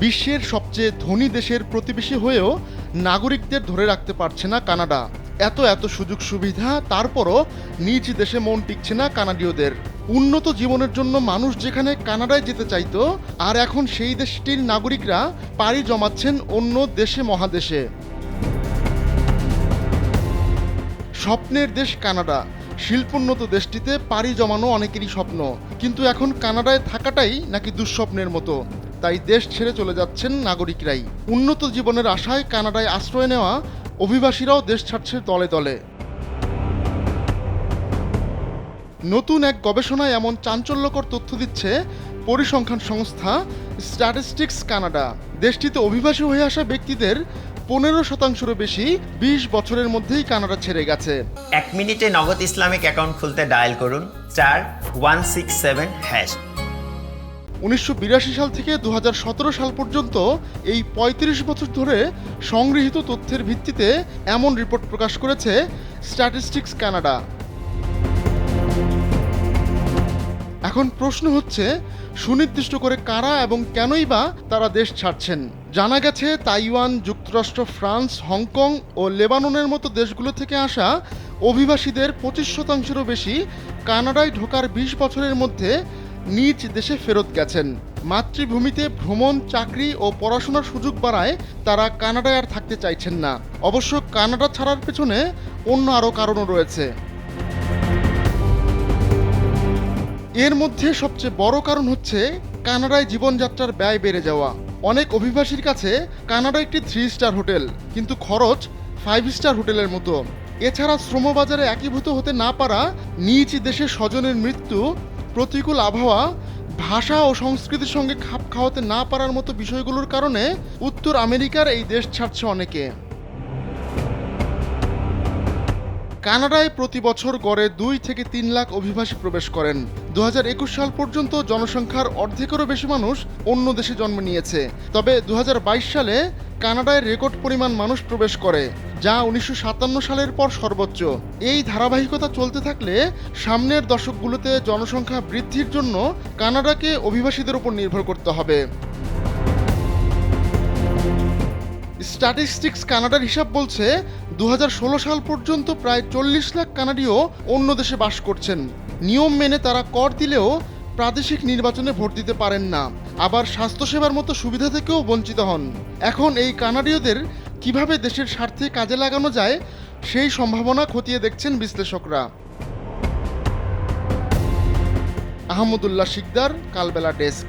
বিশ্বের সবচেয়ে ধনী দেশের প্রতিবেশী হয়েও নাগরিকদের ধরে রাখতে পারছে না কানাডা। এত সুযোগ সুবিধা, তারপরও নিজ দেশে মন টিকছে না কানাডীয়দের। উন্নত জীবনের জন্য মানুষ যেখানে কানাডায় যেতে চাইতো, আর এখন সেই দেশটির নাগরিকরা পাড়ি জমাচ্ছেন অন্য দেশে মহাদেশে। স্বপ্নের দেশ কানাডা, শিল্পোন্নত দেশটিতে পাড়ি জমানো অনেকেরই স্বপ্ন, কিন্তু এখন কানাডায় থাকাটাই নাকি দুঃস্বপ্নের মতো। তাই দেশ ছেড়ে চলে যাচ্ছেন নাগরিকরাই। উন্নত জীবনের আশায় কানাডায় আশ্রয় নেওয়া অভিবাসীরাও দেশ ছাড়ছে দলে দলে। নতুন এক গবেষণায় এমন চাঞ্চল্যকর তথ্য দিচ্ছে পরিসংখ্যান সংস্থা স্ট্যাটিস্টিক্স কানাডা। দেশটিতে অভিবাসী হয়ে আসা ব্যক্তিদের 15%-এরও বেশি 20 বছরের মধ্যেই কানাডা ছেড়ে গেছে। 1 মিনিটে নগদ ইসলামিক অ্যাকাউন্ট খুলতে ডায়াল করুন *167#। 1982 সাল থেকে 2017 সাল পর্যন্ত এই 35 বছর ধরে সংগৃহীত তথ্যের ভিত্তিতে এমন রিপোর্ট প্রকাশ করেছে স্ট্যাটিস্টিক্স কানাডা। এখন প্রশ্ন হচ্ছে, সুনির্দিষ্ট করে কারা এবং কেনই বা তারা দেশ ছাড়ছেন। জানা গেছে তাইওয়ান, যুক্তরাষ্ট্র, ফ্রান্স, হংকং ও লেবাননের মতো দেশগুলো থেকে আসা অভিবাসীদের 25%-এরও বেশি কানাডায় ঢোকার 20 বছরের মধ্যে নিজ দেশে ফেরত গেছেন। মাতৃভূমিতে ভ্রমণ, চাকরি ও পড়াশোনার সুযোগ বাড়ায় তারা কানাডায় আর থাকতে চাইছেন না। অবশ্য কানাডা ছাড়ার পেছনে অন্য আরও কারণও রয়েছে। এর মধ্যে সবচেয়ে বড় কারণ হচ্ছে কানাডায় জীবনযাত্রার ব্যয় বেড়ে যাওয়া। অনেক অভিবাসীর কাছে কানাডা একটি 3 স্টার হোটেল, কিন্তু খরচ 5 স্টার হোটেলের মতো। এছাড়া শ্রমবাজারে একীভূত হতে না পারা, নিজ দেশে স্বজনের মৃত্যু, প্রতিকূল আবহাওয়া, ভাষা ও সংস্কৃতির সঙ্গে খাপ খাওয়াতে না পারার মতো বিষয়গুলোর কারণে উত্তর আমেরিকার এই দেশ ছাড়ছে অনেকে। কানাডায় প্রতি বছর গড়ে 2 থেকে 3 লাখ অভিবাসী প্রবেশ করেন। 2021 সাল পর্যন্ত জনসংখ্যার অর্ধেকেরও বেশি মানুষ অন্য দেশে জন্ম নিয়েছে। তবে 2022 সালে কানাডায় রেকর্ড পরিমাণ মানুষ প্রবেশ করে, যা 1957 সালের পর সর্বোচ্চ। এই ধারাবাহিকতা চলতে থাকলে সামনের দশকগুলোতে জনসংখ্যা বৃদ্ধির জন্য কানাডাকে অভিবাসীদের উপর নির্ভর করতে হবে। স্ট্যাটিস্টিক্স কানাডার হিসাব বলছে 2016 সাল পর্যন্ত প্রায় 40 লাখ কানাডীয় অন্য দেশে বাস করছেন। নিয়ম মেনে তারা কর দিলেও প্রাদেশিক নির্বাচনে ভোট দিতে পারেন না, আবার স্বাস্থ্যসেবার মতো সুবিধা থেকেও বঞ্চিত হন। এখন এই কানাডীয়দের কিভাবে দেশের স্বার্থে কাজে লাগানো যায়, সেই সম্ভাবনা খতিয়ে দেখছেন বিশ্লেষকরা। আহমদুল্লাহ শিকদার, কালবেলা ডেস্ক।